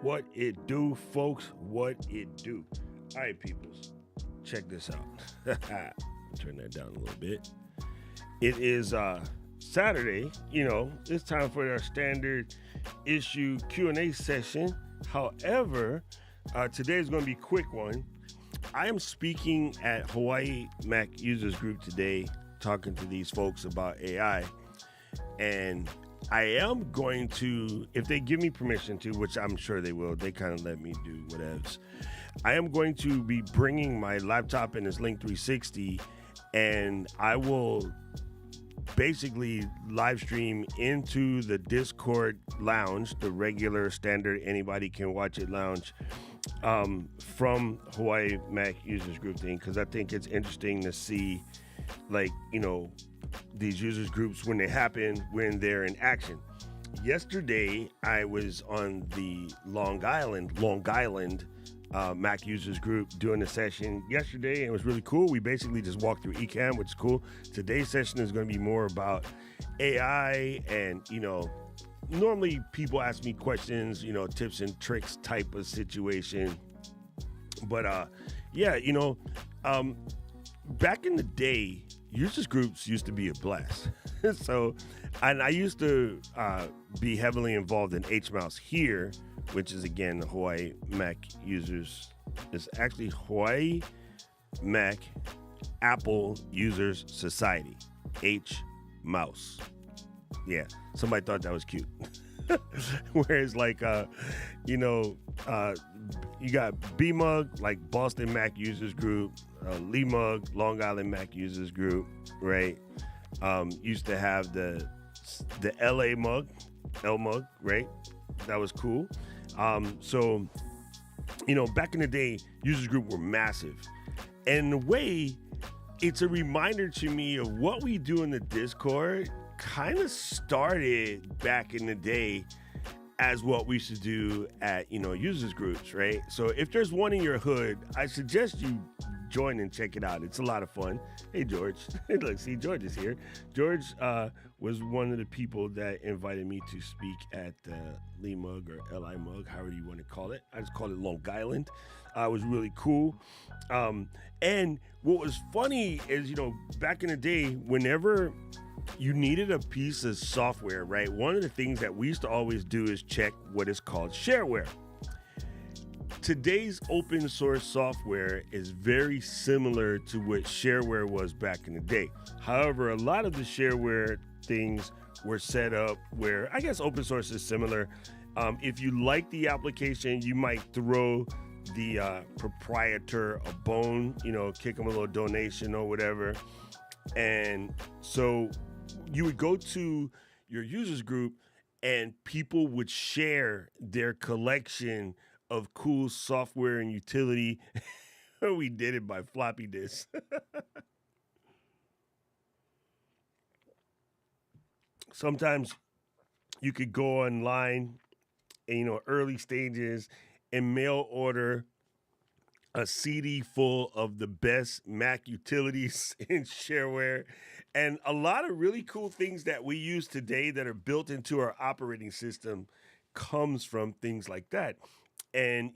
What it do, folks? What it do? All right, peoples, check this out. Turn that down a little bit. It is Saturday. It's time for our standard issue Q&A session. However, today is going to be a quick one. I am speaking at Hawaii Mac Users Group today, talking to these folks about AI, and I am going to, if they give me permission to, which I'm sure they will, they kind of let me do whatevs. I am going to be bringing my laptop in this Link 360, and I will basically live stream into the Discord lounge, the regular standard anybody can watch it lounge, from Hawaii Mac Users Group thing, because I think it's interesting to see, like, these users groups when they happen, when they're in action. Yesterday, I was on the Long Island Mac users group doing a session yesterday, and it was really cool. We basically just walked through Ecamm, which is cool. Today's session is going to be more about AI, and normally people ask me questions, tips and tricks type of situation. But yeah, back in the day, users groups used to be a blast. So, and I used to be heavily involved in HMouse here, which is again the Hawaii Mac Users. It's actually Hawaii Mac Apple Users Society, HMouse. Yeah, somebody thought that was cute. Whereas, like, you got BMUG, like Boston Mac Users Group, LeMug, Long Island Mac Users Group, right? Used to have the LA mug, L mug, right? That was cool. So, back in the day, users group were massive. And in a way, it's a reminder to me of what we do in the Discord kind of started back in the day as what we should do at, users groups, right? So if there's one in your hood, I suggest you join and check it out. It's a lot of fun. Hey, George. Look, see, George is here. George was one of the people that invited me to speak at Lee Mug or Li Mug, however you want to call it. I just call it Long Island. It was really cool. And what was funny is, back in the day, whenever you needed a piece of software, right? One of the things that we used to always do is check what is called shareware. Today's open source software is very similar to what shareware was back in the day. However, a lot of the shareware things were set up where, I guess open source is similar. If you like the application, you might throw the proprietor a bone, kick them a little donation or whatever. And so you would go to your users group and people would share their collection of cool software and utility. We did it by floppy disk. Sometimes you could go online and, early stages and mail order a CD full of the best Mac utilities and shareware, and a lot of really cool things that we use today that are built into our operating system comes from things like that. And,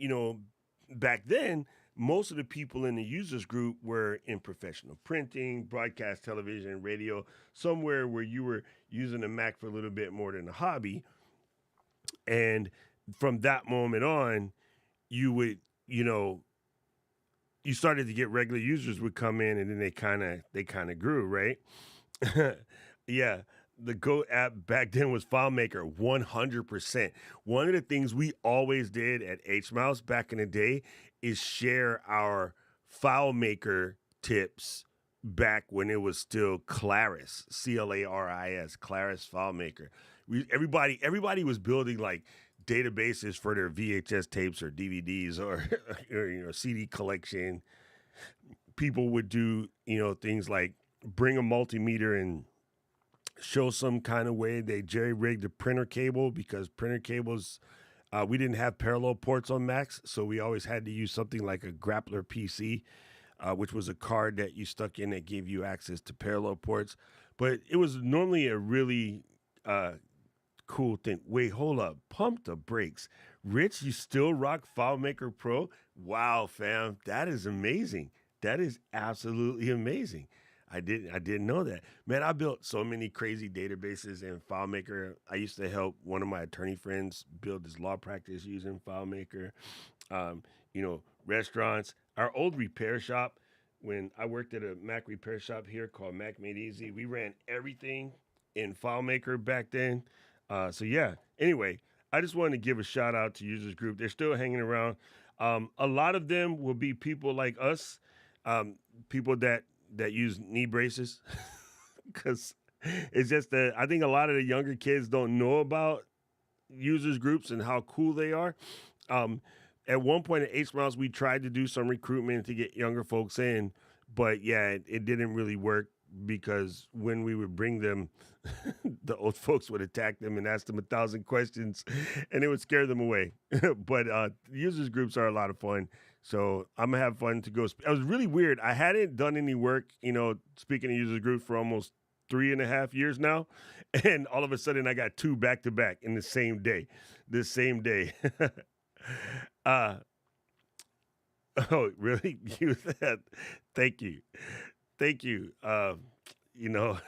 back then, most of the people in the users group were in professional printing, broadcast television, radio, somewhere where you were using a Mac for a little bit more than a hobby. And from that moment on, you would, you started to get regular users would come in, and then they kind of grew, right? Yeah. The Go app back then was FileMaker 100%. One of the things we always did at HMouse back in the day is share our FileMaker tips back when it was still Claris, Claris, Claris FileMaker. Everybody was building like databases for their VHS tapes or DVDs or, or CD collection. People would do, things like bring a multimeter and show some kind of way they jerry rigged the printer cable, because printer cables, we didn't have parallel ports on Macs, so we always had to use something like a grappler PC, which was a card that you stuck in that gave you access to parallel ports. But it was normally a really cool thing. Wait, hold up. Pump the brakes. Rich, you still rock FileMaker Pro? Wow, fam. That is amazing. That is absolutely amazing. I didn't know that. Man, I built so many crazy databases in FileMaker. I used to help one of my attorney friends build his law practice using FileMaker. Restaurants. Our old repair shop, when I worked at a Mac repair shop here called Mac Made Easy, we ran everything in FileMaker back then. So yeah. Anyway, I just wanted to give a shout out to users group. They're still hanging around. A lot of them will be people like us, people that use knee braces, because it's just that I think a lot of the younger kids don't know about users groups and how cool they are. Um, at one point at Ace Miles, we tried to do some recruitment to get younger folks in, but yeah, it didn't really work because when we would bring them, the old folks would attack them and ask them 1,000 questions, and it would scare them away. But users groups are a lot of fun, so I'm gonna have fun to go. It was really weird. I hadn't done any work, speaking of users groups for almost 3.5 years now, and all of a sudden I got two back to back in the same day. The same day. uh, oh, really? You that? Thank you, thank you. You know,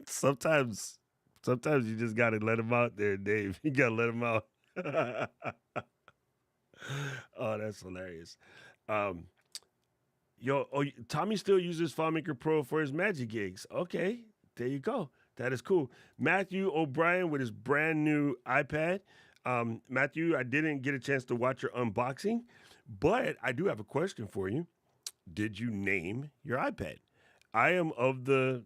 sometimes, sometimes you just gotta let them out there, Dave. You gotta let them out. Oh, that's hilarious. Um, Tommy still uses FileMaker Pro for his magic gigs. Okay, there you go. That is cool. Matthew O'Brien with his brand new iPad. Matthew, I didn't get a chance to watch your unboxing, but I do have a question for you. Did you name your iPad? I am of the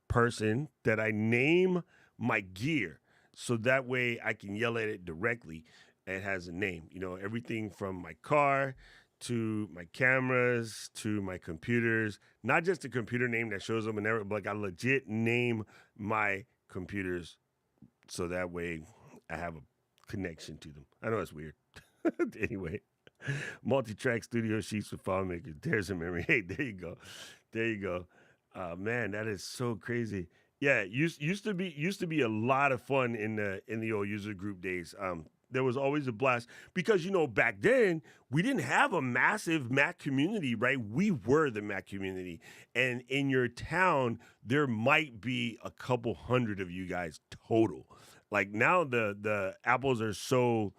person that I name my gear so that way I can yell at it directly. It has a name. Everything from my car to my cameras to my computers. Not just a computer name that shows up and everything, but I legit name my computers so that way I have a connection to them. I know it's weird. Anyway, multi-track studio sheets with FileMaker. There's a memory. Hey, there you go. There you go. Man, that is so crazy. Yeah, used to be a lot of fun in the old user group days. There was always a blast because back then we didn't have a massive Mac community, right? We were the Mac community, and in your town there might be a couple hundred of you guys total. Like now the apples are so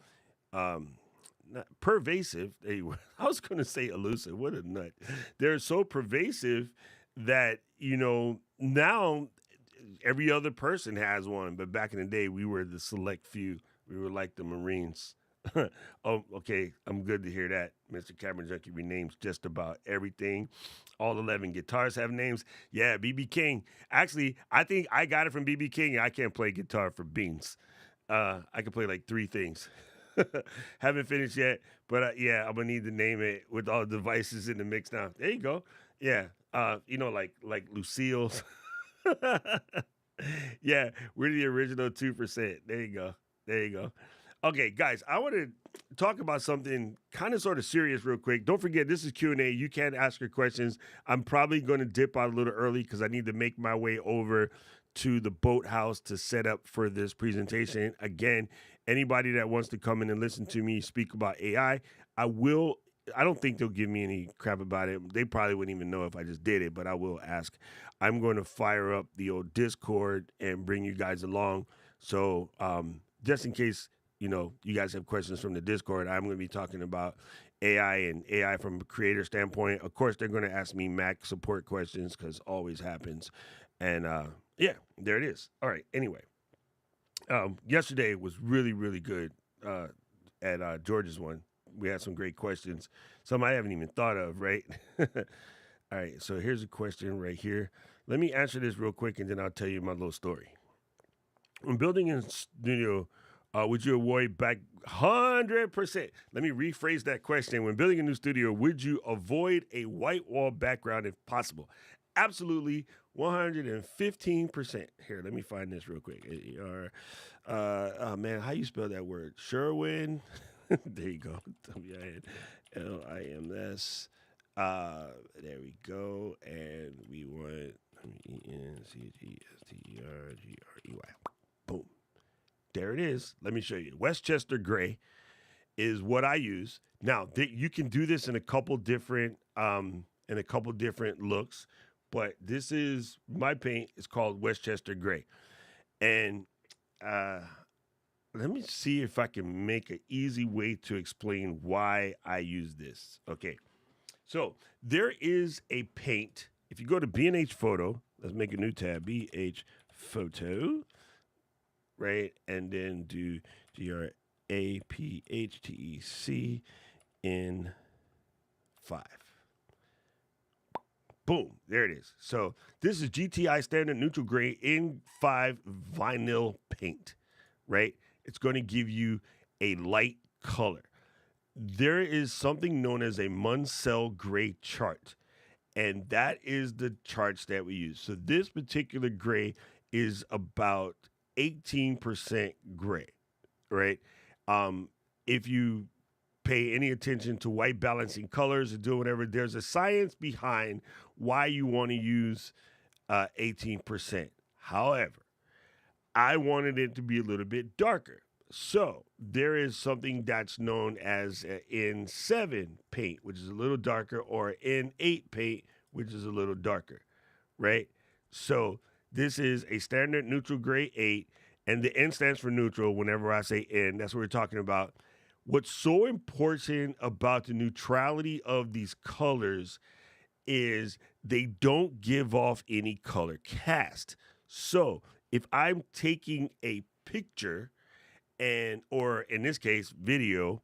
um, pervasive. I was going to say elusive. What a nut. They're so pervasive that, now every other person has one. But back in the day, we were the select few. We were like the Marines. Oh, okay. I'm good to hear that. Mr. Cameron Junkie renames just about everything. All 11 guitars have names. Yeah, BB King. Actually, I think I got it from BB King. I can't play guitar for beans. I can play like three things. Haven't finished yet, but yeah, I'm gonna need to name it with all the devices in the mix now. There you go. Yeah, like Lucille's. Yeah, we're the original 2%. There you go. There you go. Okay, guys, I want to talk about something kind of sort of serious real quick. Don't forget, this is Q&A. You can ask your questions. I'm probably going to dip out a little early because I need to make my way over to the boathouse to set up for this presentation. Again, anybody that wants to come in and listen to me speak about AI, I don't think they'll give me any crap about it. They probably wouldn't even know if I just did it, but I will ask. I'm going to fire up the old Discord and bring you guys along. So just in case, you guys have questions from the Discord, I'm going to be talking about AI and AI from a creator standpoint. Of course, they're going to ask me Mac support questions because always happens. And yeah, there it is. All right. Anyway, yesterday was really, really good at George's one. We had some great questions, some I haven't even thought of, right? All right. So here's a question right here. Let me answer this real quick and then I'll tell you my little story. When building a studio, would you avoid 100%? Let me rephrase that question. When building a new studio, would you avoid a white wall background if possible? Absolutely, 115%. Here, let me find this real quick. Oh man, how you spell that word? Sherwin. There you go. WINLIMS. There we go. And we want ENCGSTERGREY. Boom. There it is. Let me show you. Westchester Gray is what I use. Now, you can do this in a couple different looks, but this is my paint. It's called Westchester Gray. And let me see if I can make an easy way to explain why I use this. Okay. So there is a paint. If you go to B&H Photo, let's make a new tab, B&H Photo, right? And then do GRAPHTEC in 5. Boom, there it is. So this is GTI Standard Neutral Gray in 5 vinyl paint, right? It's going to give you a light color. There is something known as a Munsell gray chart, and that is the charts that we use. So this particular gray is about 18% gray, right? If you pay any attention to white balancing colors or do whatever, there's a science behind why you want to use 18%. However, I wanted it to be a little bit darker. So there is something that's known as N7 paint, which is a little darker, or N8 paint, which is a little darker, right? So this is a standard neutral gray 8, and the N stands for neutral. Whenever I say N, that's what we're talking about. What's so important about the neutrality of these colors is they don't give off any color cast. So if I'm taking a picture, or in this case, video,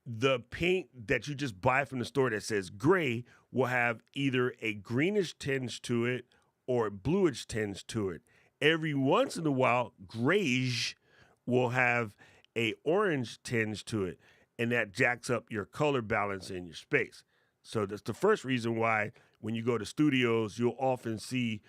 the paint that you just buy from the store that says gray will have either a greenish tinge to it or a bluish tinge to it. Every once in a while, grayish will have a orange tinge to it, and that jacks up your color balance in your space. So that's the first reason why when you go to studios, you'll often see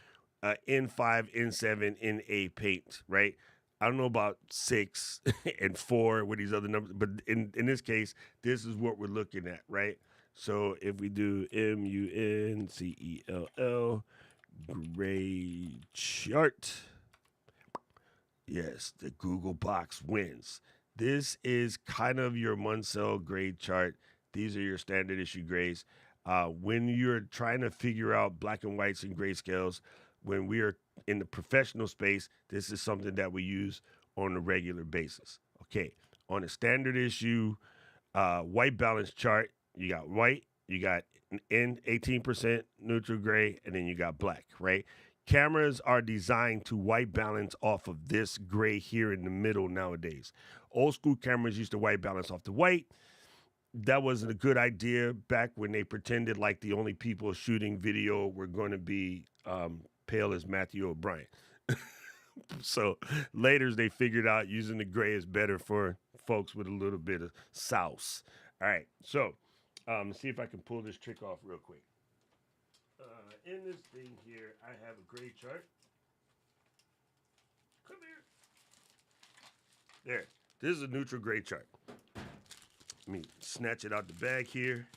N5, N7, N8 paint, right? I don't know about 6 and 4 with these other numbers, but in this case, this is what we're looking at, right? So if we do MUNCELL gray chart, yes, the Google box wins. This is kind of your Munsell gray chart. These are your standard issue grays. When you're trying to figure out black and whites and grayscales, when we are in the professional space, this is something that we use on a regular basis. Okay, on a standard issue white balance chart, you got white, you got N 18% neutral gray, and then you got black, right? Cameras are designed to white balance off of this gray here in the middle nowadays. Old school cameras used to white balance off the white. That wasn't a good idea back when they pretended like the only people shooting video were going to be pale as Matthew O'Brien. So later they figured out using the gray is better for folks with a little bit of sauce. All right, so let's see if I can pull this trick off real quick. In this thing here, I have a gray chart. Come here. There. This is a neutral gray chart. Let me snatch it out the bag here.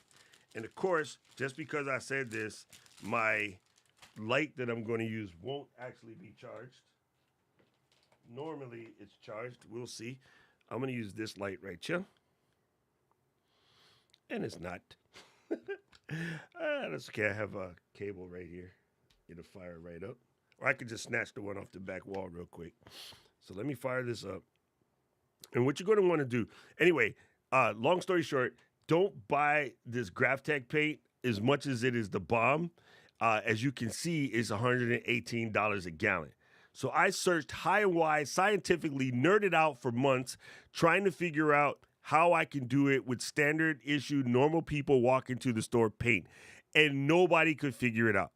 And of course, just because I said this, my light that I'm going to use won't actually be charged. Normally, it's charged. We'll see. I'm going to use this light right here. And it's not. That's okay. I have a cable right here. It'll fire right up. Or I could just snatch the one off the back wall real quick. So let me fire this up. And what you're going to want to do, anyway, long story short, don't buy this Graphtec paint as much as it is the bomb. As you can see, it's $118 a gallon. So I searched high and wide, scientifically nerded out for months, trying to figure out how I can do it with standard issue, normal people walk into the store paint. And nobody could figure it out.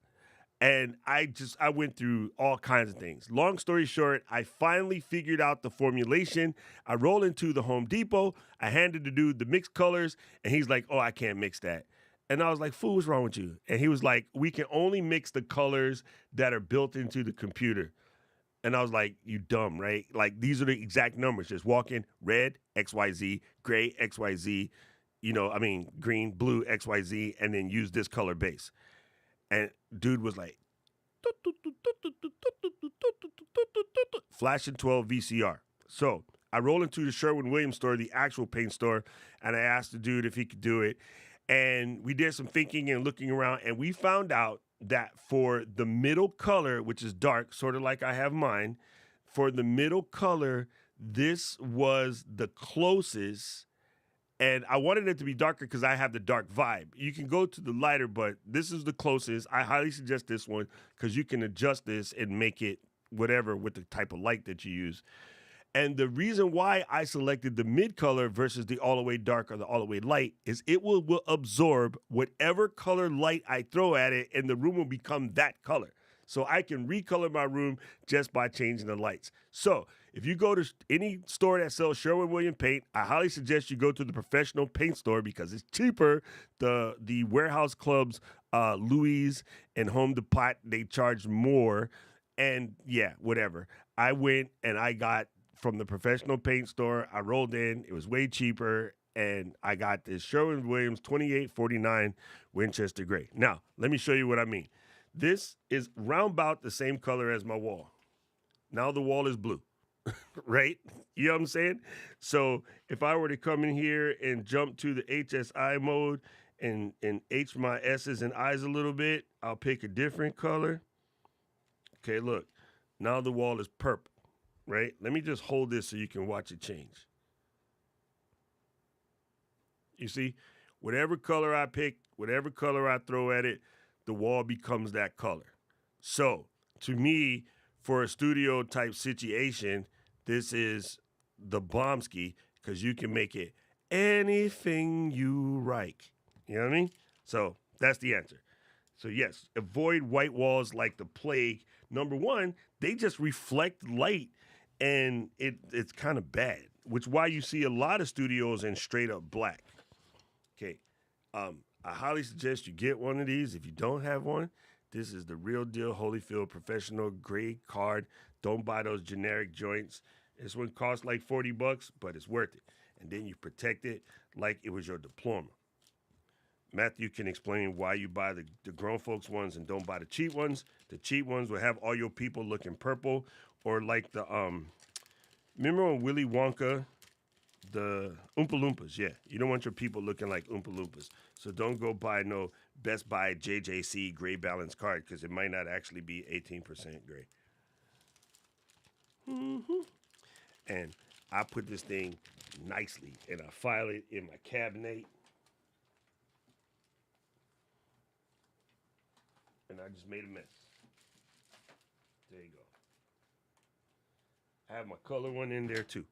And I went through all kinds of things. Long story short, I finally figured out the formulation. I roll into the Home Depot. I handed the dude the mixed colors, and he's like, oh, I can't mix that. And I was like, fool, what's wrong with you? And he was like, we can only mix the colors that are built into the computer. And I was like, you dumb, right? Like, these are the exact numbers. Just walk in, red, XYZ, gray, XYZ, green, blue, XYZ, and then use this color base. And dude was like, flashing 12 VCR. So I roll into the Sherwin-Williams store, the actual paint store, and I asked the dude if he could do it. And we did some thinking and looking around, and we found out that for the middle color, which is dark, sort of like I have mine, for the middle color, this was the closest. And I wanted it to be darker because I have the dark vibe. You can go to the lighter, but this is the closest. I highly suggest this one because you can adjust this and make it whatever with the type of light that you use. And the reason why I selected the mid color versus the all the way dark or the all the way light is it will absorb whatever color light I throw at it, and the room will become that color. So I can recolor my room just by changing the lights. So if you go to any store that sells Sherwin-Williams paint, I highly suggest you go to the professional paint store because it's cheaper. The warehouse clubs, Louis and Home Depot, they charge more. And yeah, whatever. I went and I got from the professional paint store. I rolled in. It was way cheaper. And I got this Sherwin-Williams 2849 Winchester Gray. Now, let me show you what I mean. This is round about the same color as my wall. Now the wall is blue, right? You know what I'm saying? So if I were to come in here and jump to the HSI mode and H my S's and I's a little bit, I'll pick a different color. Okay, look. Now the wall is purple, right? Let me just hold this so you can watch it change. You see, whatever color I pick, whatever color I throw at it, the wall becomes that color. So, to me, for a studio type situation, this is the bombski because you can make it anything you like. You know what I mean? So, that's the answer. So, yes, avoid white walls like the plague. Number one, they just reflect light, and it's kind of bad, which is why you see a lot of studios in straight up black. Okay. I highly suggest you get one of these. If you don't have one, this is the real deal Holyfield professional grade card. Don't buy those generic joints. This one costs like $40, but it's worth it. And then you protect it like it was your diploma. Matthew can explain why you buy the grown folks ones and don't buy the cheap ones. The cheap ones will have all your people looking purple, or like the remember when Willy Wonka, the Oompa Loompas, yeah. You don't want your people looking like Oompa Loompas. So don't go buy no Best Buy JJC gray balance card because it might not actually be 18% gray. And I put this thing nicely and I file it in my cabinet. And I just made a mess. There you go. I have my color one in there too.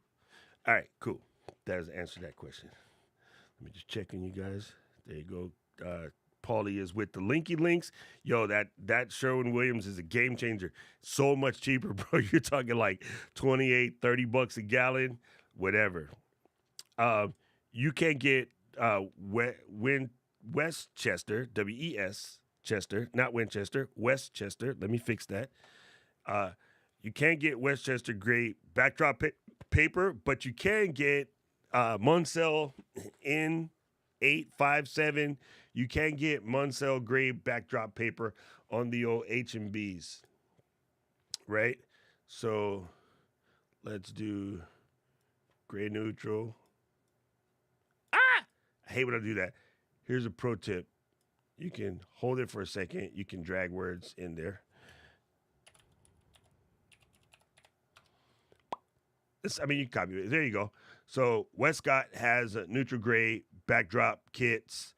All right, cool. That has answered that question. Let me just check on you guys. There you go. Paulie is with the Linky Links. Yo, that Sherwin-Williams is a game changer. So much cheaper, bro. You're talking like $28-30 a gallon, whatever. You can get Westchester, W-E-S, Chester, not Winchester, Westchester. Let me fix that. You can't get Westchester gray backdrop paper, but you can get Munsell N857. You can get Munsell gray backdrop paper on the old H&Bs, right? So let's do gray neutral. I hate when I do that. Here's a pro tip. You can hold it for a second. You can drag words in there. You can copy it. There you go. So Westcott has a neutral gray backdrop kits.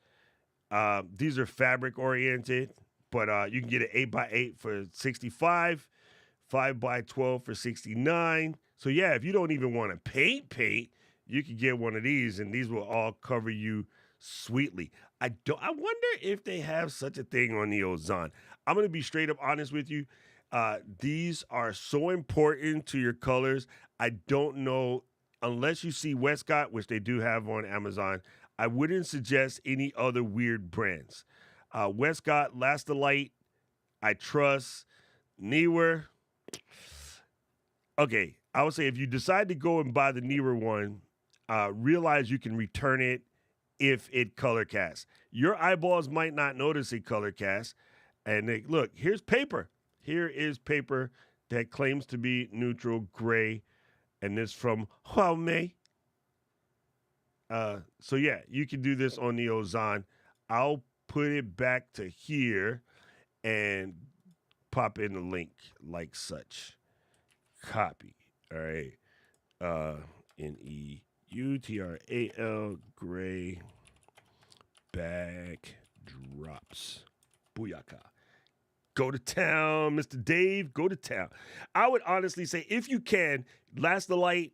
These are fabric oriented, but you can get an 8x8 for $65, 5x12 for $69. So yeah, if you don't even want to paint, you can get one of these, and these will all cover you sweetly. I wonder if they have such a thing on the Ozon. I'm gonna be straight up honest with you. These are so important to your colors. I don't know, unless you see Westcott, which they do have on Amazon, I wouldn't suggest any other weird brands. Westcott, Last-A-Light, I trust. Newer. Okay, I would say if you decide to go and buy the Newer one, realize you can return it if it color casts. Your eyeballs might not notice it color cast. And look, here's paper. Here is paper that claims to be neutral gray, and this from Huawei. So yeah, you can do this on the Ozon. I'll put it back to here and pop in the link like such. Copy. All right. Uh, Neutral gray backdrops. Booyaka. Go to town, Mr. Dave. Go to town. I would honestly say if you can, Last the Light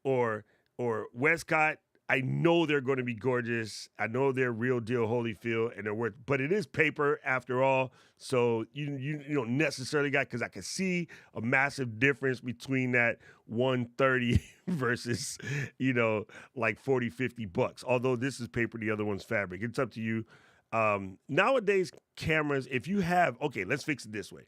or Westcott. I know they're going to be gorgeous. I know they're real deal Holyfield and they're worth, but it is paper after all. So you don't necessarily got because I can see a massive difference between that 130 versus like 40, $50. Although this is paper, the other one's fabric. It's up to you. Nowadays, cameras, if you have, okay, let's fix it this way.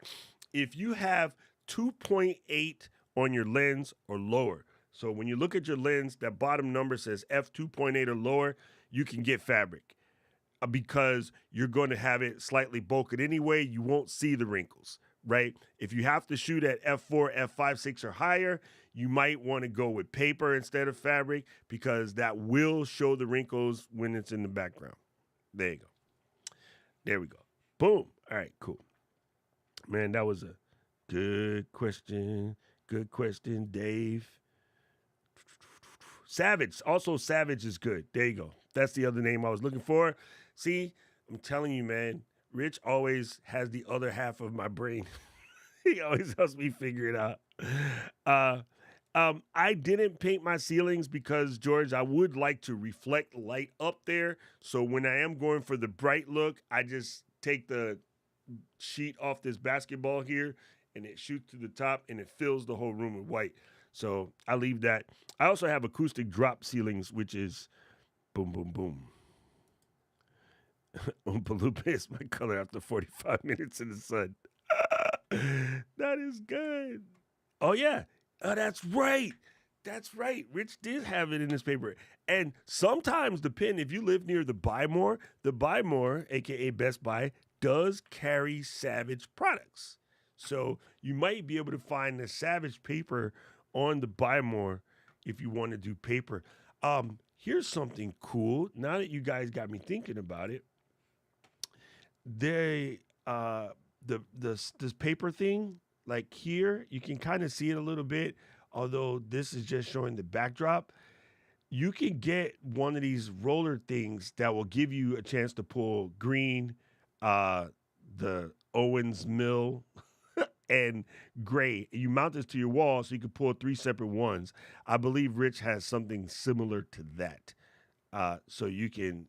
If you have 2.8 on your lens or lower, so when you look at your lens, that bottom number says f2.8 or lower, you can get fabric because you're going to have it slightly bulked anyway. You won't see the wrinkles, right? If you have to shoot at f4, f5, 6 or higher, you might want to go with paper instead of fabric because that will show the wrinkles when it's in the background. There you go. There we go. Boom. All right, cool. Man, that was a good question. Good question, Dave. Savage. Also, Savage is good. There you go. That's the other name I was looking for. See, I'm telling you, man, Rich always has the other half of my brain. He always helps me figure it out. I didn't paint my ceilings because, George, I would like to reflect light up there. So when I am going for the bright look, I just take the sheet off this basketball here and it shoots to the top and it fills the whole room with white. So I leave that. I also have acoustic drop ceilings, which is boom, boom, boom. Oompa Loompa is my color after 45 minutes in the sun. That is good. Oh, yeah. Oh, that's right. That's right. Rich did have it in his paper. And sometimes the pen, if you live near the Buy More, aka Best Buy, does carry Savage products. So you might be able to find the Savage paper on the Buy More if you want to do paper. Here's something cool. Now that you guys got me thinking about it, they this paper thing, like here, you can kind of see it a little bit, although this is just showing the backdrop. You can get one of these roller things that will give you a chance to pull green, the Owens Mill, and gray. You mount this to your wall so you can pull 3 separate ones. I believe Rich has something similar to that. So you can,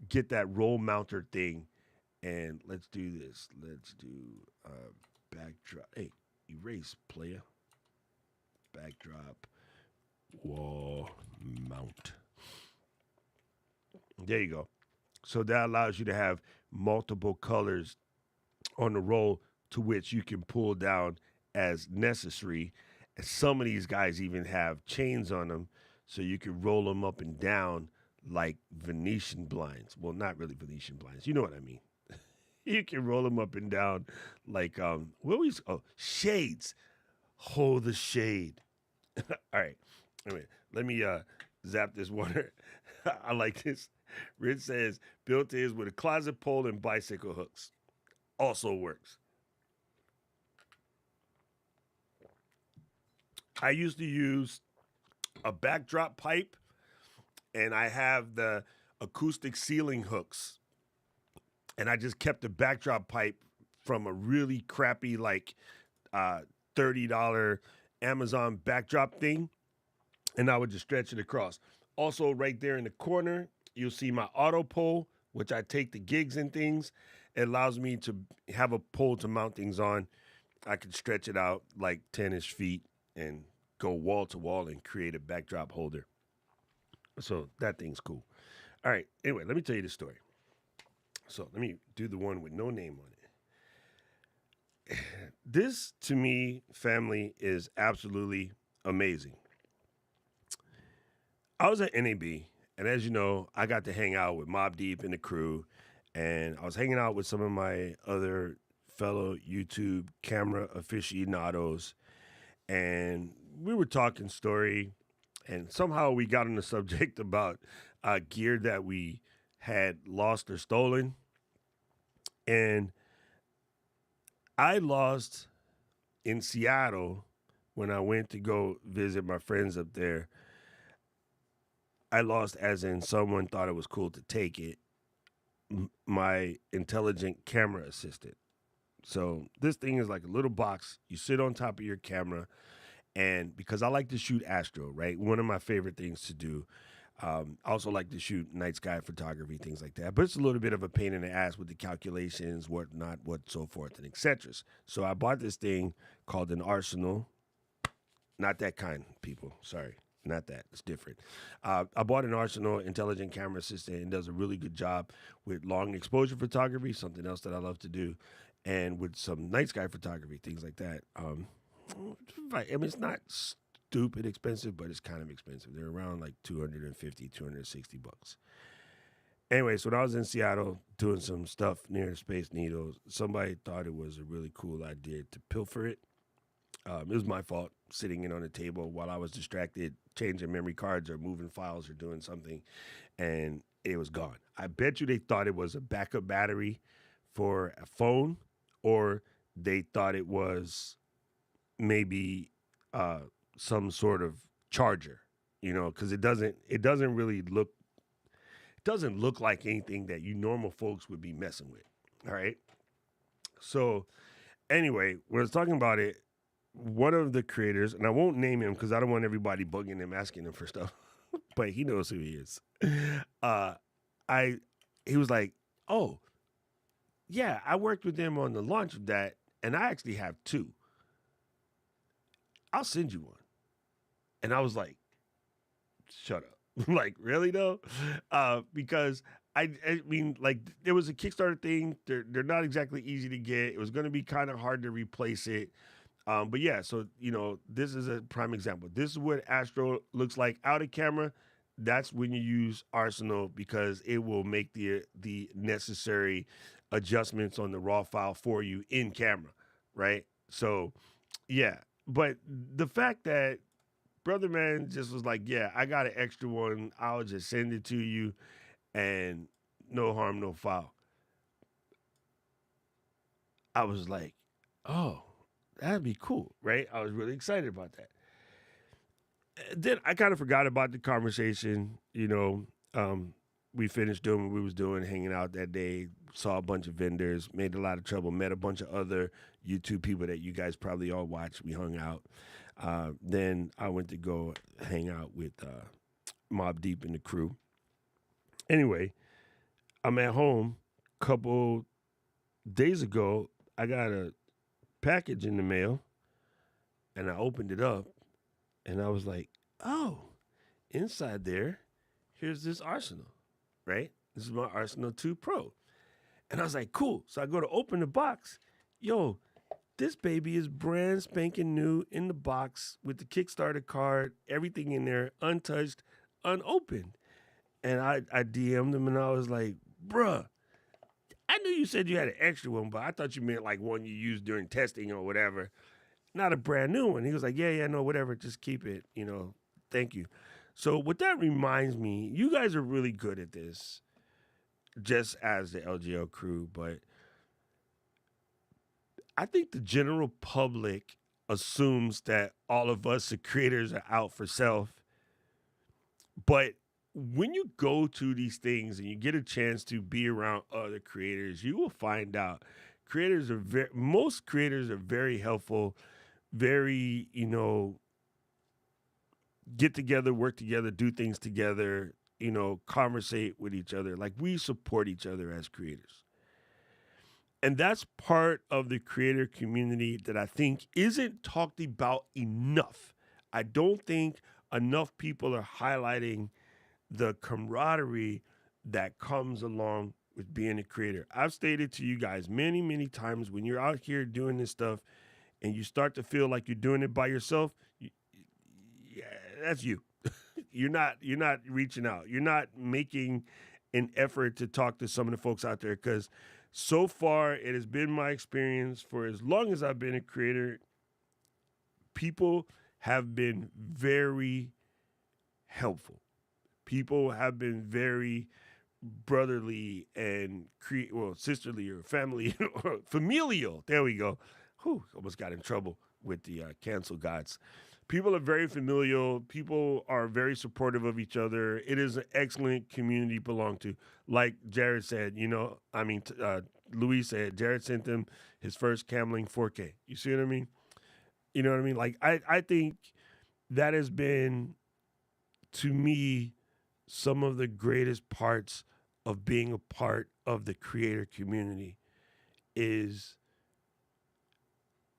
get that roll mounter thing. And let's do this. Let's do backdrop. Hey, erase, player. Backdrop, wall mount. There you go. So that allows you to have multiple colors on the roll to which you can pull down as necessary. And some of these guys even have chains on them so you can roll them up and down like Venetian blinds. Well, not really Venetian blinds. You know what I mean. You can roll them up and down like shades. Hold the shade. All right. Anyway, let me zap this water. I like this. Rich says built is with a closet pole and bicycle hooks. Also works. I used to use a backdrop pipe and I have the acoustic ceiling hooks. And I just kept the backdrop pipe from a really crappy, like $30 Amazon backdrop thing. And I would just stretch it across. Also, right there in the corner, you'll see my auto pole, which I take the gigs and things. It allows me to have a pole to mount things on. I can stretch it out like 10-ish feet and go wall to wall and create a backdrop holder. So that thing's cool. All right. Anyway, let me tell you the story. So let me do the one with no name on it. This, to me, family, is absolutely amazing. I was at NAB, and as you know, I got to hang out with Mobb Deep and the crew, and I was hanging out with some of my other fellow YouTube camera aficionados, and we were talking story, and somehow we got on the subject about gear that we had lost or stolen. And I lost in Seattle when I went to go visit my friends up there. I lost as in someone thought it was cool to take it, my intelligent camera assistant. So this thing is like a little box. You sit on top of your camera, and because I like to shoot astro, right? One of my favorite things to do. I also like to shoot night sky photography, things like that. But it's a little bit of a pain in the ass with the calculations, whatnot, what so forth, and etc. So I bought this thing called an Arsenal. Not that kind, people. Sorry. Not that. It's different. I bought an Arsenal intelligent camera assistant and does a really good job with long exposure photography, something else that I love to do, and with some night sky photography, things like that. I mean, it's not stupid expensive, but it's kind of expensive. They're around like 250, 260 bucks. Anyway, so when I was in Seattle doing some stuff near Space Needle, somebody thought it was a really cool idea to pilfer it. It was my fault sitting in on the table while I was distracted, changing memory cards or moving files or doing something, and it was gone. I bet you they thought it was a backup battery for a phone, or they thought it was maybe some sort of charger, because it doesn't really look like anything that you normal folks would be messing with. All right. So anyway, when I was talking about it, one of the creators, and I won't name him because I don't want everybody bugging him, asking him for stuff, but he knows who he is. Uh, I He was like, "Oh, yeah, I worked with them on the launch of that, and I actually have two. I'll send you one." And I was like, "Shut up!" Like, really though? Because I mean, like, there was a Kickstarter thing. They're not exactly easy to get. It was going to be kind of hard to replace it. But yeah, so this is a prime example. This is what Astro looks like out of camera. That's when you use Arsenal because it will make the necessary adjustments on the raw file for you in camera, right? So yeah, but the fact that brother man just was like, yeah, I got an extra one. I'll just send it to you, and no harm, no foul. I was like, oh, that'd be cool, right? I was really excited about that. Then I kind of forgot about the conversation. We finished doing what we was doing, hanging out that day. Saw a bunch of vendors, made a lot of trouble, met a bunch of other YouTube people that you guys probably all watch. We hung out. Then I went to go hang out with Mob Deep and the crew. Anyway, I'm at home. Couple days ago, I got a package in the mail, and I opened it up, and I was like, "Oh, inside there, here's this Arsenal, right? This is my Arsenal 2 Pro." And I was like, "Cool." So I go to open the box. Yo, this baby is brand spanking new in the box with the Kickstarter card, everything in there, untouched, unopened. And I DM'd him and I was like, "Bruh, I knew you said you had an extra one, but I thought you meant like one you used during testing or whatever. Not a brand new one." He was like, yeah, no, whatever. Just keep it, thank you. So what that reminds me, you guys are really good at this, just as the LGL crew, but I think the general public assumes that all of us, the creators, are out for self. But when you go to these things and you get a chance to be around other creators, you will find out most creators are very helpful, very, get together, work together, do things together, conversate with each other. Like, we support each other as creators. And that's part of the creator community that I think isn't talked about enough. I don't think enough people are highlighting the camaraderie that comes along with being a creator. I've stated to you guys many, many times, when you're out here doing this stuff and you start to feel like you're doing it by yourself, yeah, that's you. You're not reaching out. You're not making an effort to talk to some of the folks out there, because So far, it has been my experience for as long as I've been a creator. People have been very helpful. People have been very brotherly and sisterly or family or familial. There we go. Whew, almost got in trouble with the cancel gods. People are very familial. People are very supportive of each other. It is an excellent community to belong to. Like Jared said, Louis said, Jared sent him his first Camlink 4K. You see what I mean? You know what I mean? Like, I think that has been, to me, some of the greatest parts of being a part of the creator community is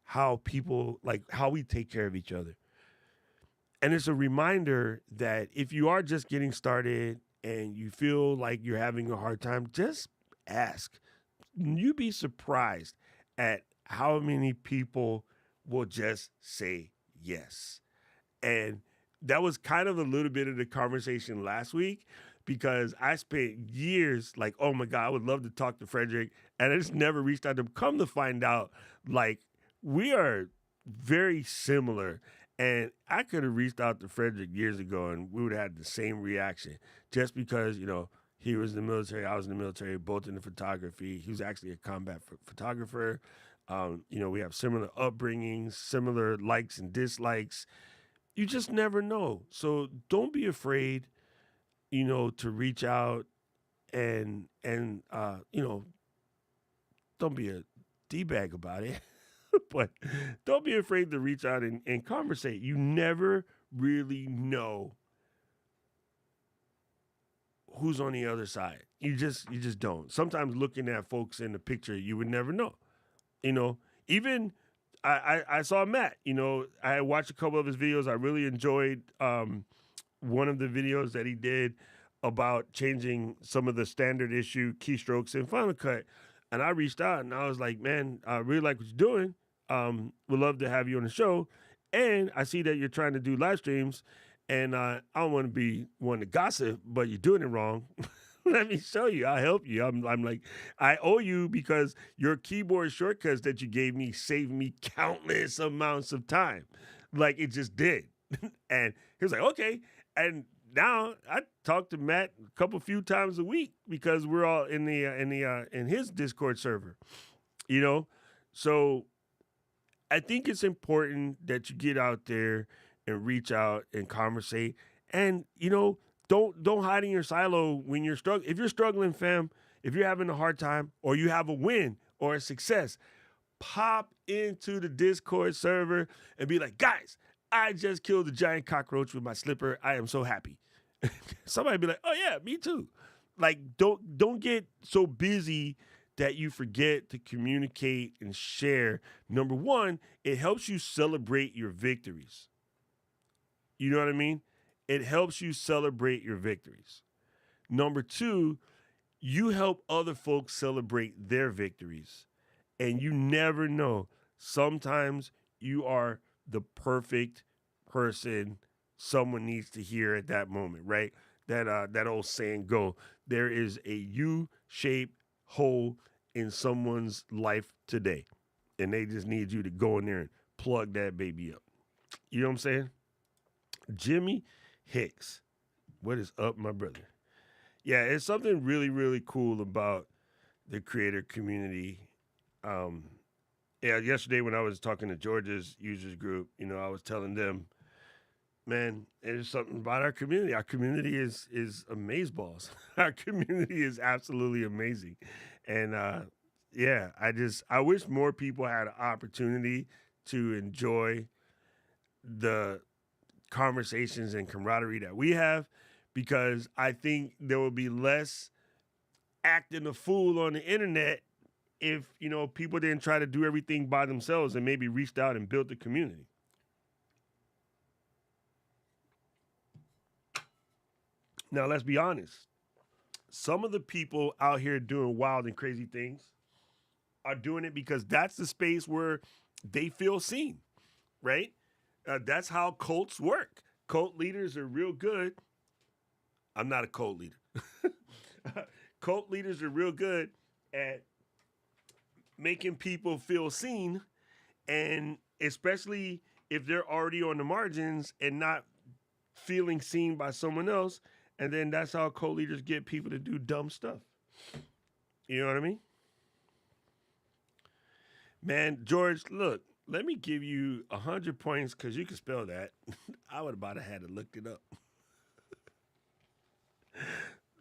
how people, like, how we take care of each other. And it's a reminder that if you are just getting started and you feel like you're having a hard time, just ask. You'd be surprised at how many people will just say yes. And that was kind of a little bit of the conversation last week because I spent years like, oh my God, I would love to talk to Frederick. And I just never reached out to him. Come to find out, like, we are very similar. And I could have reached out to Frederick years ago and we would have had the same reaction just because, he was in the military, I was in the military, both in the photography. He was actually a combat photographer. We have similar upbringings, similar likes and dislikes. You just never know. So don't be afraid, to reach out and don't be a D-bag about it. But don't be afraid to reach out and conversate. You never really know who's on the other side. You just don't. Sometimes looking at folks in the picture, you would never know. Even I saw Matt. I watched a couple of his videos. I really enjoyed one of the videos that he did about changing some of the standard issue keystrokes in Final Cut. And I reached out and I was like, man, I really like what you're doing. Would love to have you on the show. And I see that you're trying to do live streams. And I don't want to be one to gossip, but you're doing it wrong. Let me show you. I'll help you. I'm like, I owe you because your keyboard shortcuts that you gave me saved me countless amounts of time. Like it just did. And he was like, okay. And now I talk to Matt a few times a week because we're all in his Discord server. So I think it's important that you get out there and reach out and conversate. And, don't hide in your silo when you're struggling. If you're struggling, fam, if you're having a hard time or you have a win or a success, pop into the Discord server and be like, guys, I just killed a giant cockroach with my slipper. I am so happy. Somebody be like, oh yeah, me too. Like, don't get so busy that you forget to communicate and share. Number one, it helps you celebrate your victories. You know what I mean? It helps you celebrate your victories. Number two, you help other folks celebrate their victories. And you never know. Sometimes you are the perfect person someone needs to hear at that moment, right? That old saying go. There is a U-shaped hole in someone's life today. And they just need you to go in there and plug that baby up. You know what I'm saying? Jimmy Hicks. What is up, my brother? Yeah, it's something really, really cool about the creator community. Yesterday when I was talking to George's users group, I was telling them, man, there's something about our community. Our community is amazeballs. Our community is absolutely amazing. And I wish more people had an opportunity to enjoy the conversations and camaraderie that we have, because I think there will be less acting a fool on the internet if, people didn't try to do everything by themselves and maybe reached out and built a community. Now, let's be honest. Some of the people out here doing wild and crazy things are doing it because that's the space where they feel seen, right? That's how cults work. Cult leaders are real good. I'm not a cult leader. Cult leaders are real good at making people feel seen, and especially if they're already on the margins and not feeling seen by someone else. And then that's how co-leaders get people to do dumb stuff. You know what I mean? Man, George, look, let me give you 100 points because you can spell that. I would about have had to look it up.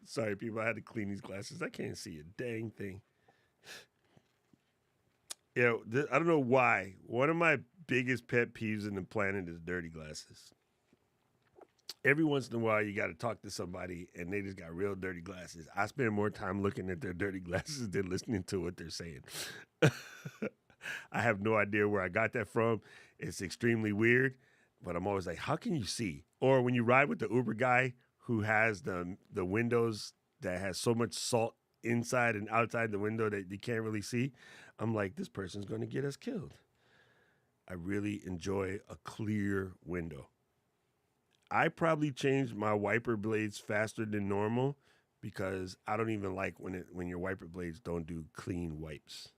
Sorry, people, I had to clean these glasses. I can't see a dang thing. I don't know why. One of my biggest pet peeves in the planet is dirty glasses. Every once in a while, you got to talk to somebody and they just got real dirty glasses. I spend more time looking at their dirty glasses than listening to what they're saying. I have no idea where I got that from. It's extremely weird, but I'm always like, how can you see? Or when you ride with the Uber guy who has the windows that has so much salt inside and outside the window that you can't really see, I'm like, this person's going to get us killed. I really enjoy a clear window. I probably changed my wiper blades faster than normal because I don't even like when your wiper blades don't do clean wipes.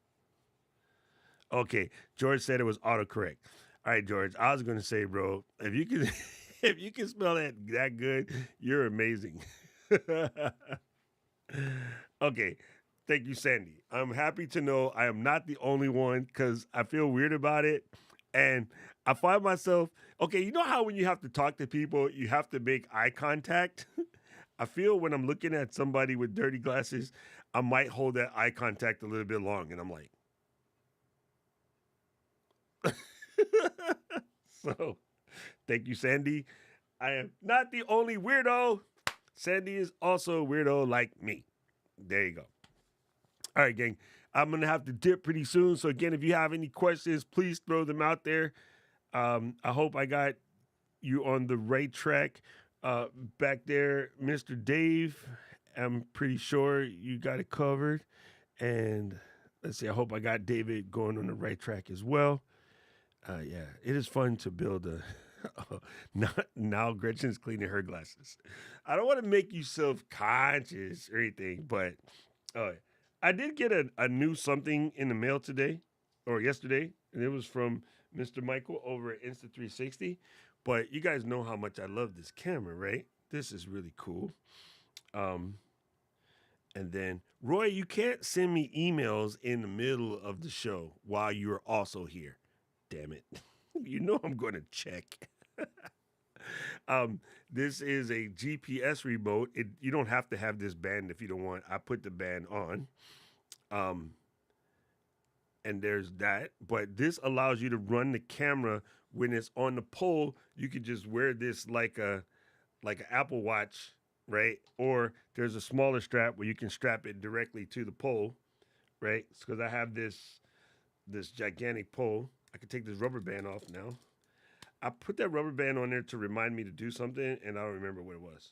Okay, George said it was autocorrect. All right, George, I was gonna say, bro, if you can if you can spell that good, you're amazing. Okay, thank you, Sandy. I'm happy to know I am not the only one because I feel weird about it, and I find myself okay. You know how when you have to talk to people, you have to make eye contact. I feel when I'm looking at somebody with dirty glasses, I might hold that eye contact a little bit long, and I'm like. So, thank you, Sandy. I am not the only weirdo. Sandy is also a weirdo like me. There you go. All right, gang. I'm going to have to dip pretty soon. So, again, if you have any questions, please throw them out there. I hope I got you on the right track. Uh, Back there, Mr. Dave, I'm pretty sure you got it covered. And let's see, I hope I got David going on the right track as well. Yeah, it is fun to build a. Now Gretchen's cleaning her glasses. I don't want to make you self-conscious or anything, but uh, I did get a new something in the mail today or yesterday, and it was from Mr. Michael over at Insta360. But you guys know how much I love this camera, right? This is really cool. Um, and then Roy, you can't send me emails in the middle of the show while you're also here. Damn it. You know I'm going to check. This is a GPS remote. You don't have to have this band if you don't want. I put the band on. Um, and there's that. But this allows you to run the camera when it's on the pole. You could just wear this like an Apple Watch, right? Or there's a smaller strap where you can strap it directly to the pole, right? Because I have this gigantic pole. I can take this rubber band off now. I put that rubber band on there to remind me to do something, and I don't remember what it was.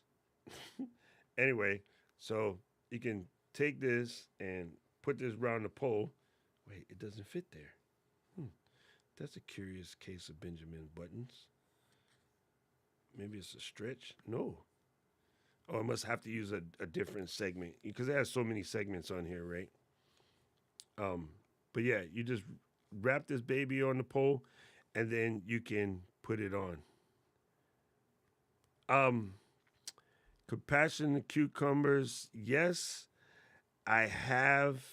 Anyway, so you can take this and put this around the pole. Wait, it doesn't fit there. That's a curious case of Benjamin Buttons. Maybe it's a stretch. No. Oh, I must have to use a different segment because it has so many segments on here, right? Um, but yeah, you just wrap this baby on the pole, and then you can put it on. Um, Compassion cucumbers, yes, I have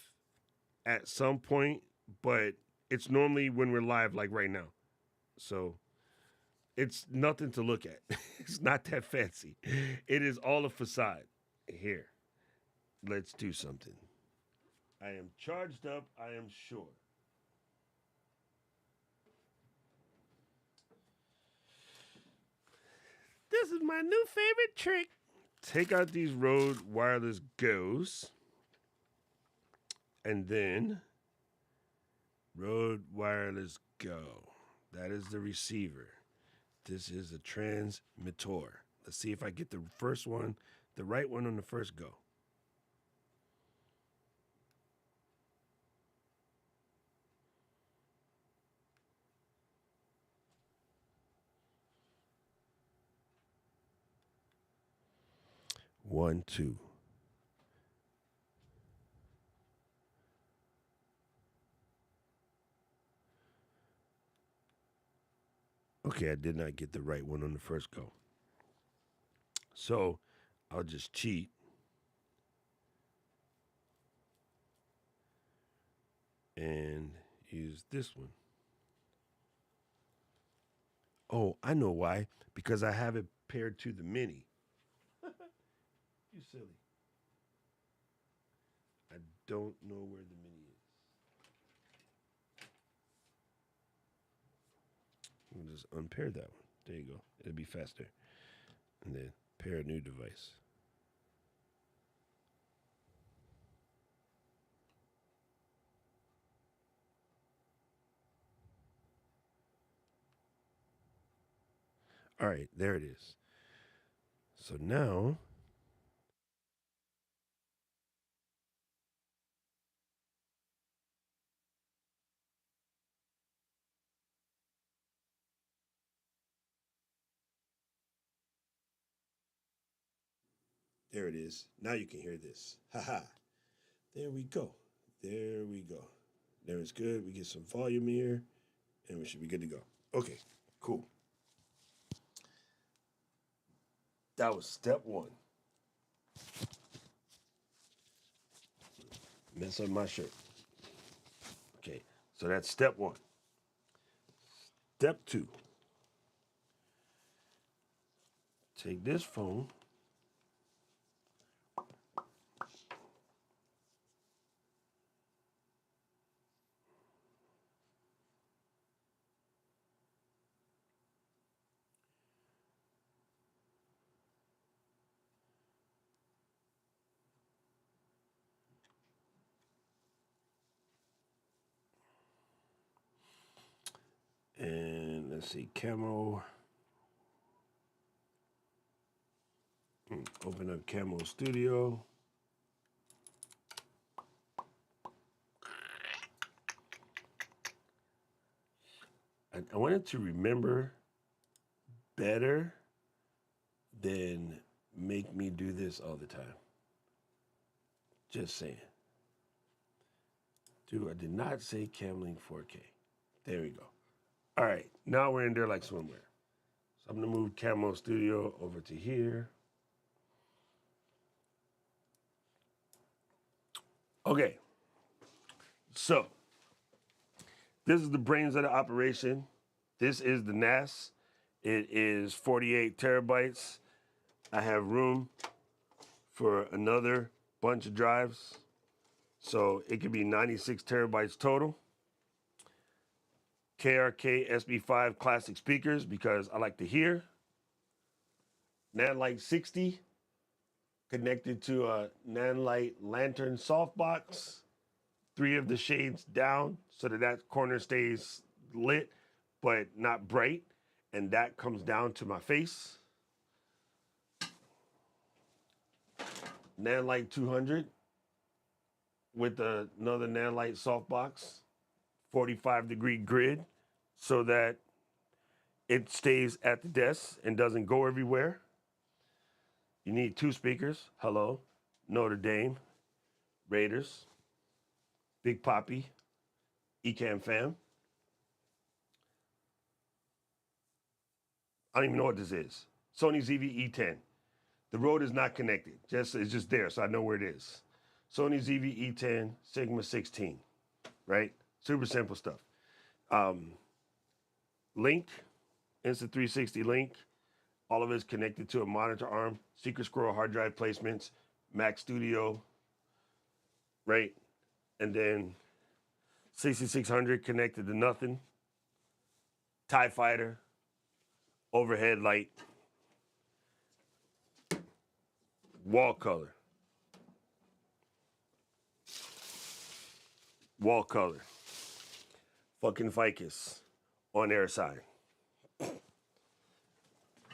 at some point, but it's normally when we're live, like right now. So it's nothing to look at. It's not that fancy. It is all a facade. Here, let's do something. I am charged up, I am sure. This is my new favorite trick. Take out these Rode Wireless Go's, and then Rode Wireless Go. That is the receiver. This is the transmitter. Let's see if I get the first one, the right one on the first go. One, two. Okay, I did not get the right one on the first go. So I'll just cheat and use this one. Oh, I know why. Because I have it paired to the mini. You silly. I don't know where the mini is. We'll just unpair that one. There you go. It'll be faster. And then pair a new device. All right, there it is. So now, there it is. Now you can hear this. Haha. There we go. There we go. There is good. We get some volume here, and we should be good to go. Okay, cool. That was step one. Mess up my shirt. Okay, so that's step one. Step two. Take this phone. And let's see, camo. Open up Camo Studio. I wanted to remember better than make me do this all the time. Just saying. Dude, I did not say Camlink 4K. There we go. All right, now we're in there like swimwear. So I'm gonna move Camo Studio over to here. Okay, so this is the brains of the operation. This is the NAS. It is 48 terabytes. I have room for another bunch of drives. So it could be 96 terabytes total. KRK SB5 classic speakers because I like to hear. Nanlite 60 connected to a Nanlite Lantern softbox. 3 of the shades down so that corner stays lit but not bright. And that comes down to my face. Nanlite 200 with another Nanlite softbox. 45-degree grid so that it stays at the desk and doesn't go everywhere. You need 2 speakers. Hello, Notre Dame, Raiders, Big Poppy, Ecamm fam. I don't even know what this is. Sony ZV-E10. The road is not connected. It's just there, so I know where it is. Sony ZV-E10 Sigma 16, right? Super simple stuff. Link, Insta360 Link. All of it is connected to a monitor arm. Secret Squirrel hard drive placements. Mac Studio, right? And then 6600 connected to nothing. TIE Fighter, overhead light, wall color, wall color, fucking ficus on air side.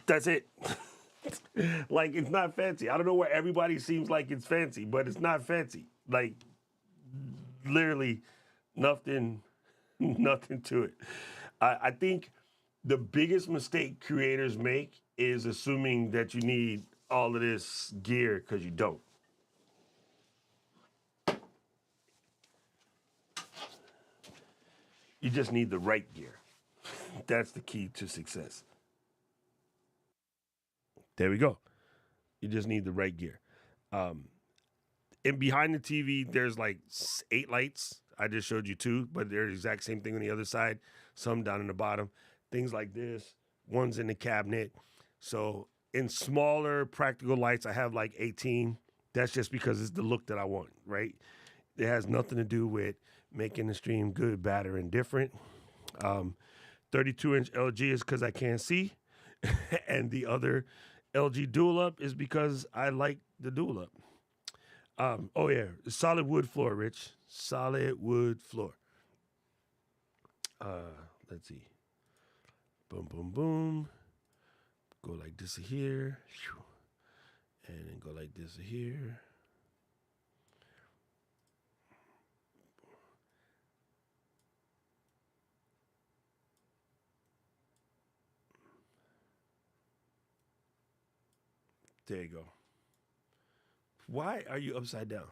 That's it. Like, it's not fancy. I don't know where everybody seems like it's fancy, but it's not fancy. Like, literally nothing, nothing to it. I think the biggest mistake creators make is assuming that you need all of this gear because you don't. You just need the right gear. That's the key to success. There we go. You just need the right gear. Um, and behind the TV, there's like 8 lights. I just showed you 2, but they're the exact same thing on the other side. Some down in the bottom. Things like this. One's in the cabinet. So in smaller practical lights, I have like 18. That's just because it's the look that I want, right? It has nothing to do with making the stream good, bad, or indifferent. 32-inch LG is because I can't see, and the other LG dual up is because I like the dual up. Oh yeah, solid wood floor, Rich. Solid wood floor. Let's see. Boom, boom, boom. Go like this here, and then go like this here. There you go. Why are you upside down?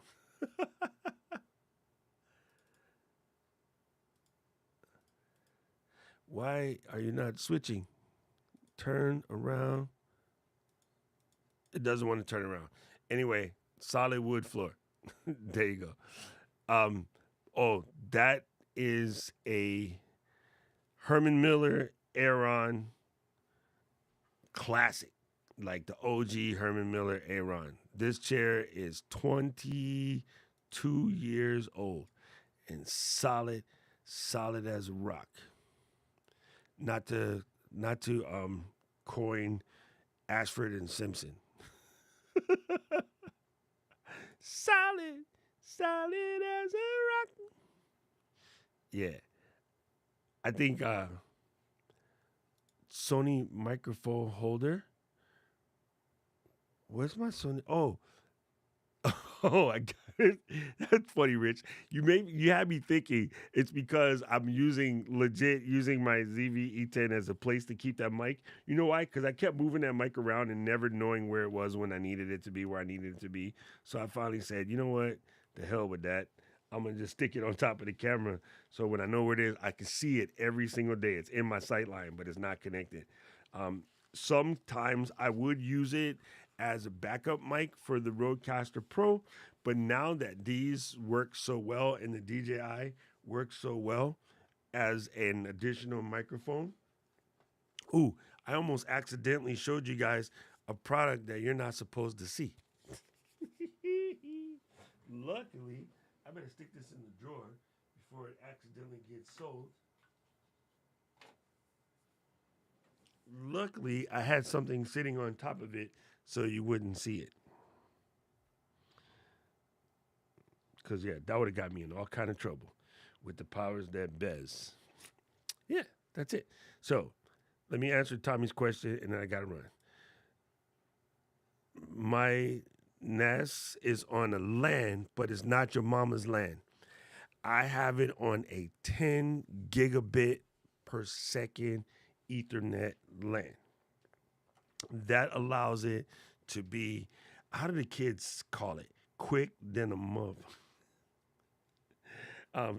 Why are you not switching? Turn around. It doesn't want to turn around. Anyway, solid wood floor. There you go. Oh, that is a Herman Miller Aeron classic, like the OG Herman Miller Aeron. This chair is 22 years old and solid, solid as a rock. Not to coin Ashford and Simpson. Solid, solid as a rock. Yeah, I think Sony microphone holder. Where's my Sony? Oh, oh, I got it. That's funny, Rich. You had me thinking it's because I'm using my ZV-E10 as a place to keep that mic. You know why? Because I kept moving that mic around and never knowing where it was when I needed it to be, where I needed it to be. So I finally said, you know what? The hell with that. I'm gonna just stick it on top of the camera so when I know where it is, I can see it every single day. It's in my sight line, but it's not connected. Um, Sometimes I would use it as a backup mic for the Rodecaster Pro, but now that these work so well and the DJI works so well as an additional microphone, ooh, I almost accidentally showed you guys a product that you're not supposed to see. Luckily, I better stick this in the drawer before it accidentally gets sold. Luckily, I had something sitting on top of it so you wouldn't see it. Because, yeah, that would have got me in all kind of trouble with the powers that bez. Yeah, that's it. So, let me answer Tommy's question, and then I got to run. My NAS is on a LAN, but it's not your mama's LAN. I have it on a 10 gigabit per second Ethernet LAN. That allows it to be, how do the kids call it? Quick than a mother.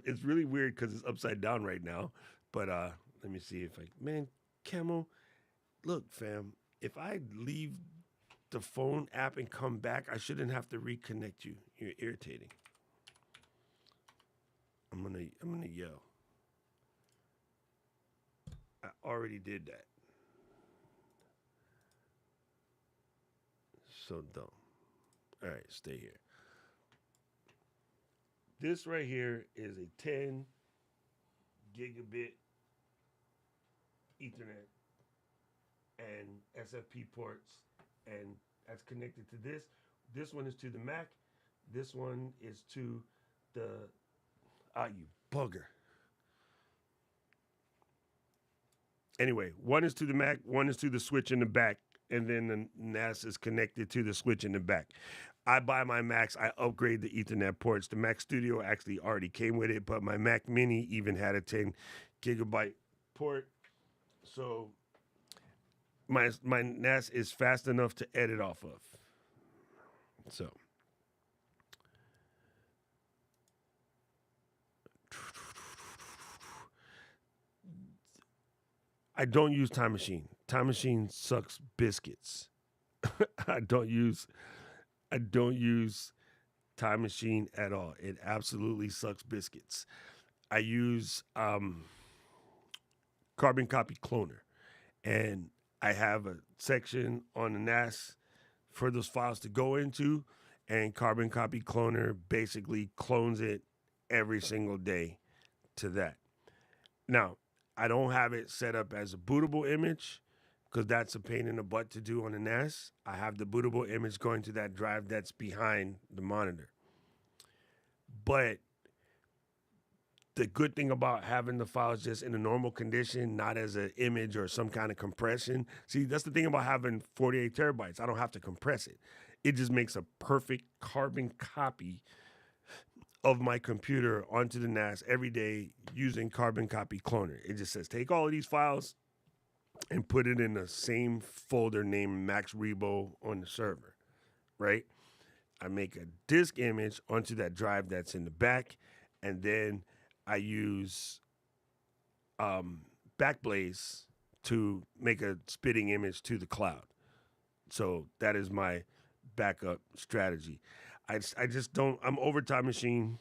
It's really weird because it's upside down right now. But let me see if man, Camel, look, fam, if I leave the phone app and come back, I shouldn't have to reconnect you. You're irritating. I'm gonna yell. I already did that. So dumb. All right, stay here. This right here is a 10 gigabit Ethernet and SFP ports, and that's connected to this. This one is to the Mac. This one is to the you bugger. Anyway, one is to the Mac, one is to the switch in the back, and then the NAS is connected to the switch in the back. I buy my Macs, I upgrade the Ethernet ports. The Mac Studio actually already came with it, but my Mac Mini even had a 10 gigabyte port. So my NAS is fast enough to edit off of. So I don't use Time Machine. Time Machine sucks biscuits. I don't use I don't use Time Machine at all. It absolutely sucks biscuits. I use Carbon Copy Cloner, and I have a section on the NAS for those files to go into, and Carbon Copy Cloner basically clones it every single day to that. Now, I don't have it set up as a bootable image because that's a pain in the butt to do on the NAS. I have the bootable image going to that drive that's behind the monitor. But the good thing about having the files just in a normal condition, not as an image or some kind of compression. See, that's the thing about having 48 terabytes. I don't have to compress it. It just makes a perfect carbon copy of my computer onto the NAS every day using Carbon Copy Cloner. It just says take all of these files and put it in the same folder named Max Rebo on the server, right? I make a disk image onto that drive that's in the back, and then I use Backblaze to make a spitting image to the cloud. So that is my backup strategy. I just don't, I'm over Time Machine,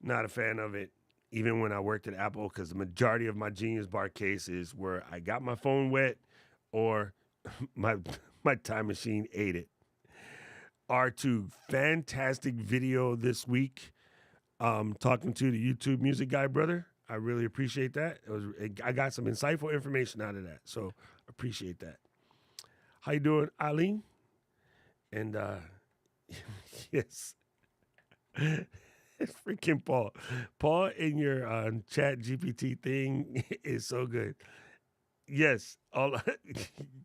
not a fan of it, even when I worked at Apple, because the majority of my Genius Bar cases where I got my phone wet or my, my Time Machine ate it. R2, fantastic video this week. Talking to the YouTube music guy, brother. I really appreciate that. I got some insightful information out of that, so appreciate that. How you doing, Eileen? And yes, it's freaking Paul. Paul in your Chat GPT thing is so good. Yes, all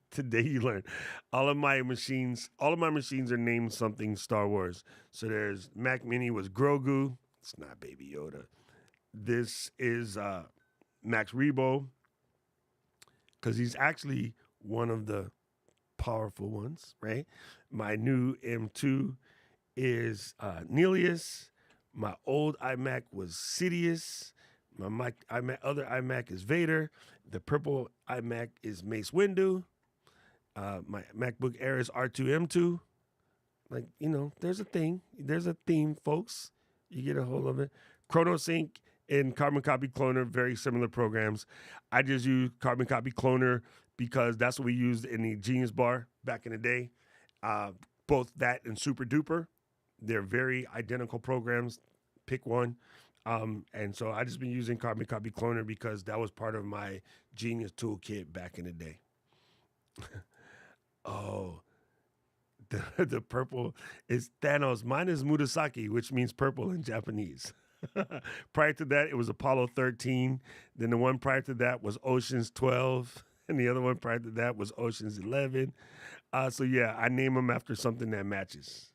today you learned all of my machines. All of my machines are named something Star Wars. So there's Mac Mini was Grogu. It's not Baby Yoda. This is Max Rebo because he's actually one of the powerful ones, right? My new M2 is Nelius. My old iMac was Sidious. My other iMac is Vader. The purple iMac is Mace Windu. My MacBook Air is R2M2. Like, there's a thing. There's a theme, folks. You get a hold of it. ChronoSync and Carbon Copy Cloner, very similar programs. I just use Carbon Copy Cloner because that's what we used in the Genius Bar back in the day. Both that and Super Duper. They're very identical programs. Pick one. And so I just been using Carbon Copy Cloner because that was part of my Genius toolkit back in the day. Oh, the purple is Thanos. Mine is Murasaki, which means purple in Japanese. Prior to that, it was Apollo 13. Then the one prior to that was Ocean's 12. And the other one prior to that was Ocean's 11. So yeah, I name them after something that matches.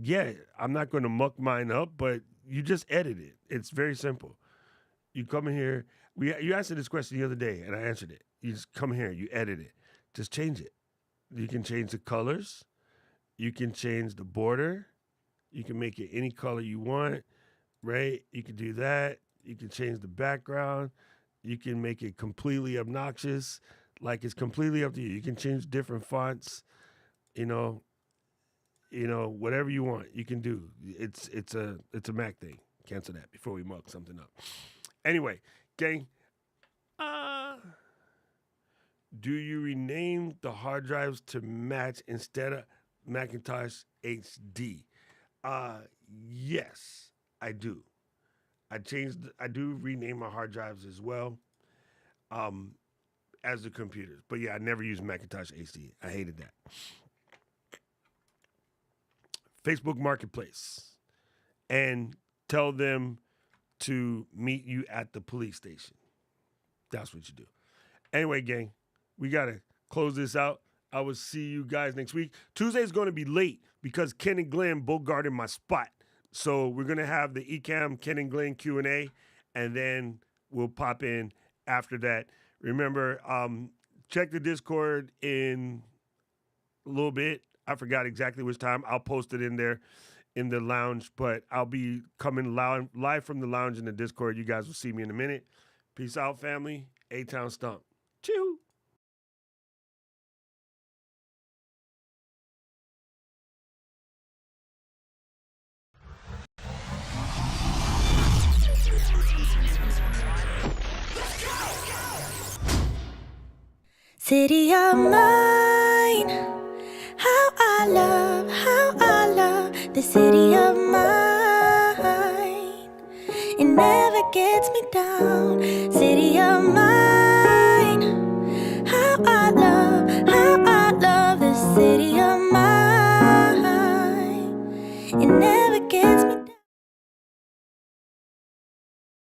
Yeah, I'm not going to muck mine up, but you just edit it. It's very simple. You come in here. You answered this question the other day, and I answered it. You just come here. You edit it. Just change it. You can change the colors. You can change the border. You can make it any color you want, right? You can do that. You can change the background. You can make it completely obnoxious. Like, it's completely up to you. You can change different fonts. Whatever you want, you can do. It's a Mac thing. Cancel that before we muck something up. Anyway, gang, do you rename the hard drives to match instead of Macintosh HD? Yes, I do. I do rename my hard drives as well, as the computers. But yeah, I never used Macintosh HD. I hated that. Facebook Marketplace, and tell them to meet you at the police station. That's what you do. Anyway, gang, we got to close this out. I will see you guys next week. Tuesday is going to be late because Ken and Glenn both guarded my spot. So we're going to have the Ecamm Ken and Glenn Q&A, and then we'll pop in after that. Remember, check the Discord in a little bit. I forgot exactly which time. I'll post it in there. in the lounge, but I'll be coming live from the lounge in the Discord. You guys will see me in a minute. Peace out, family. A-Town Stomp. Choo. City of mine, how I love the city of mine. It never gets me down. City of mine.